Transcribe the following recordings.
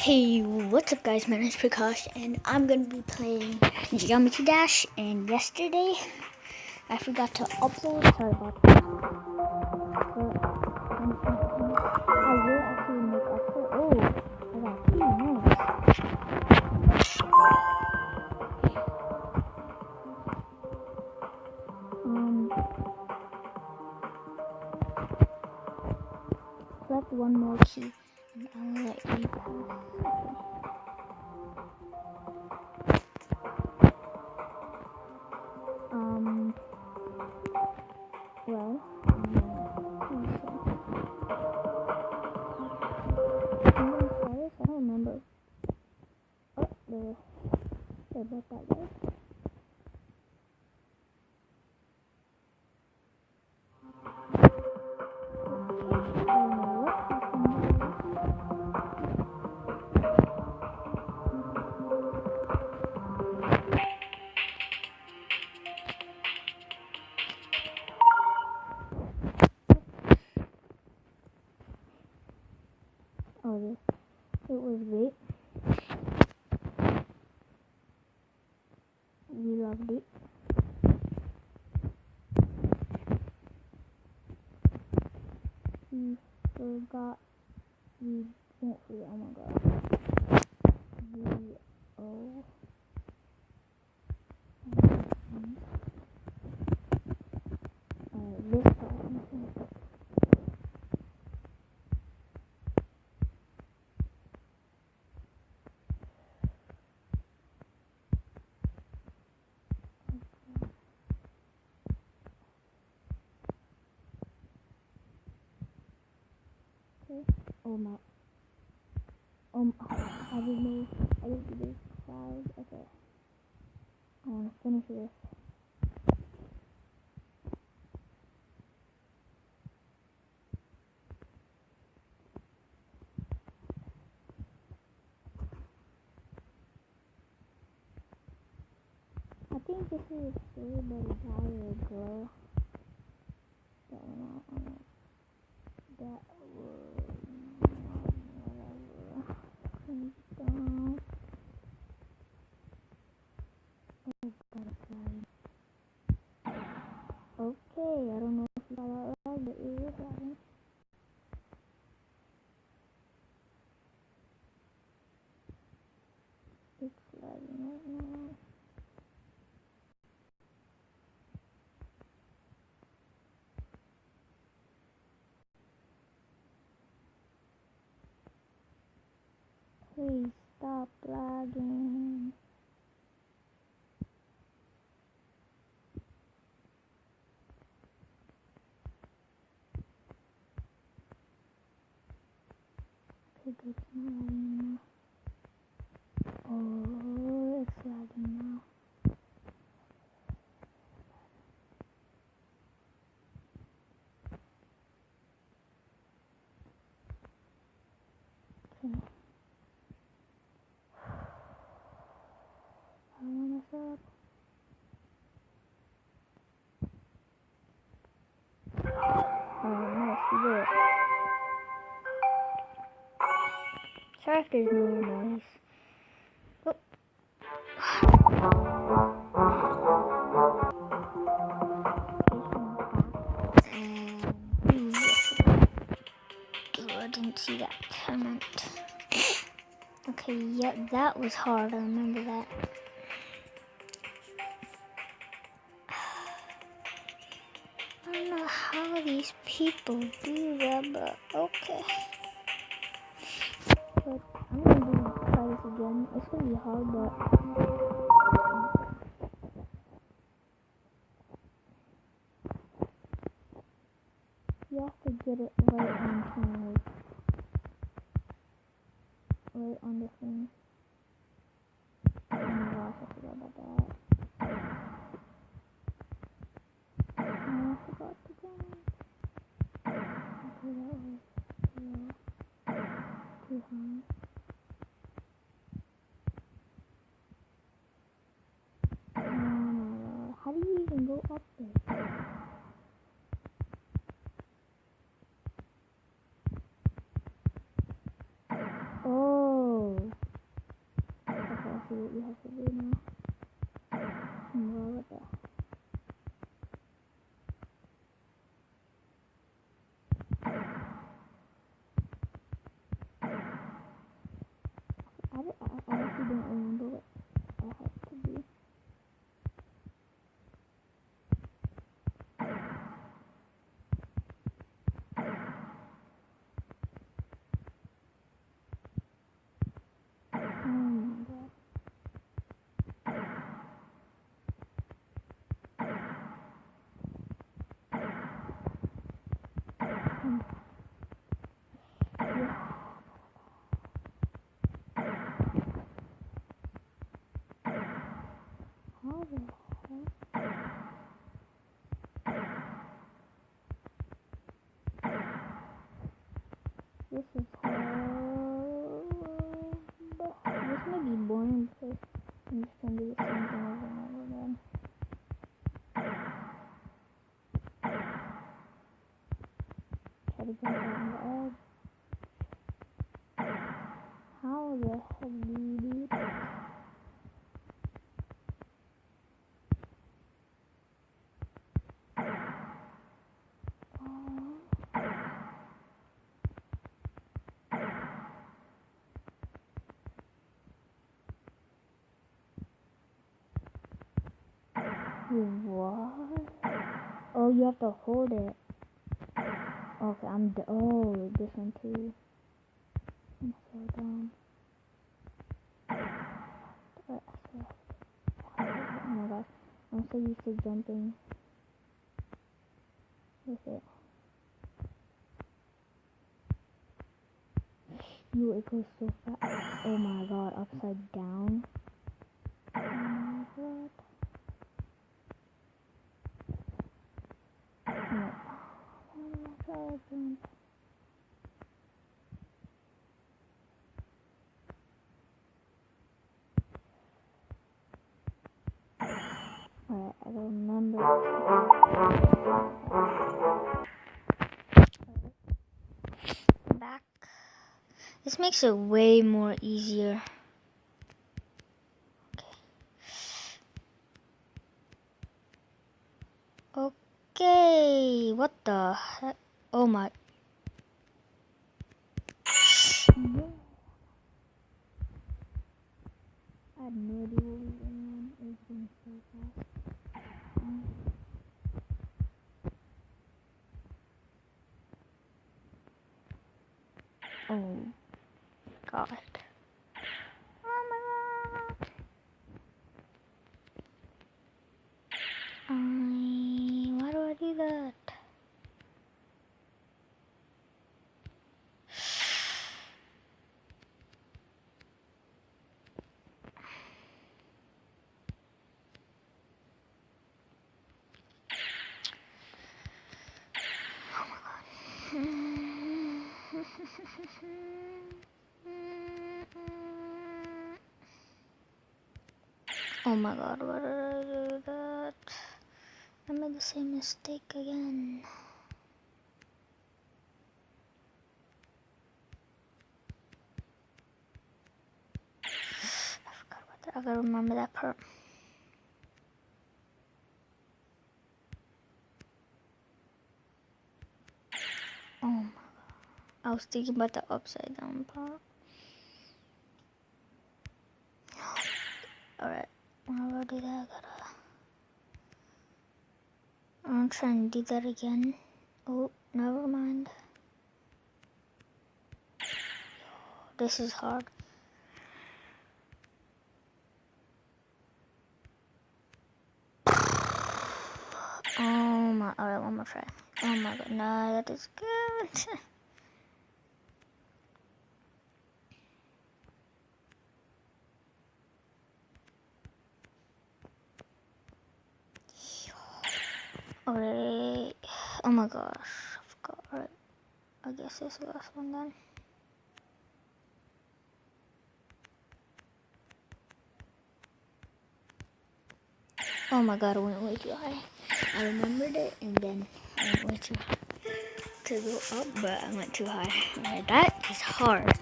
Hey, what's up guys, my name is Prakash and I'm going to be playing Geometry Dash, and yesterday I forgot to upload, sorry about that, but I will actually make up for it. Oh, I got a key, nice. Select one more key and I'll let you pass. Well, I don't remember. Oh, they're both that way. Oh, it was great. We loved it. We forgot. We won't forget. Oh my god. This part. Okay. Oh my. I didn't know. I didn't do this clouds. Okay. I want to finish this. I think this is still about a dollar ago. That went out on it. That was whatever. Down. Oh, got a flag. Okay, I don't know if you saw that right, but it is lagging. It's lagging right now. Please stop lagging. Okay, good. It's not lagging now. Oh, it's lagging now. Okay. I don't want to mess up. Nice, we did it. Sorry if there's no noise. Oh. I didn't see that comment. Okay, yeah, that was hard. I remember that. I don't know how these people do that, but okay. But I'm gonna try this again. It's gonna be hard, but you have to get it right on time, right on the thing. Oh my gosh, I forgot about that. Oh, I forgot to jump. Okay, that was too high. How do you even go up there? Oh, This is hard. This may be boring because I'm just trying to do the same thing over and over again. Try to jump on the edge. How the heck do you do that? What? Oh, you have to hold it. Okay, oh, this one too. I'm so dumb. Oh my gosh, I'm so used to jumping with it. Yo, it goes so fast. Oh my god, upside down. Oh my god. No. Oh my god. Alright, I remember. Back. This makes it way more easier. Okay, what the heck? Oh my. I had no idea what was going on. It was going so fast. Oh god. Oh my god. Why do I do that? Oh my god, why did I do that? I made the same mistake again. I forgot about that. I gotta remember that part. Oh my god. I was thinking about the upside down part. Alright, whenever I do that, I'm trying to do that again. Oh, never mind. This is hard. Oh my, alright, one more try. Oh my god, no, that is good. Alright, oh my gosh, I forgot. Alright, I guess this is the last one then. Oh my god, I went way too high. I remembered it and then I went way too high to go up, but I went too high. Alright, that is hard.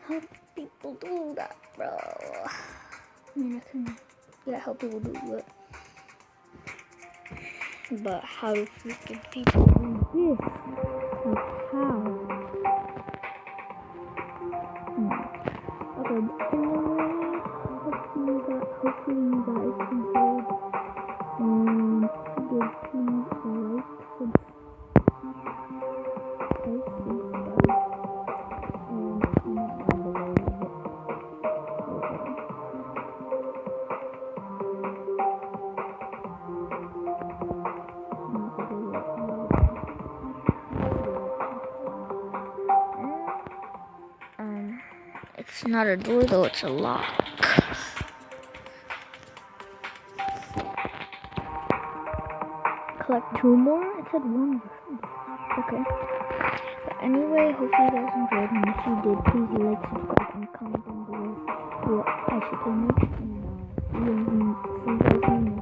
How do people do that, bro? I mean, I can help people do it. But how do freaking people do this? Like, how? Okay, hopefully you guys enjoyed. And give please a like, and comment down below. It's not a door though, it's a lock. Collect 2 more? It said 1. Okay. Anyway, hope you guys enjoyed, and if you did, please like, subscribe, and comment down below what I should play next. And see you guys in the next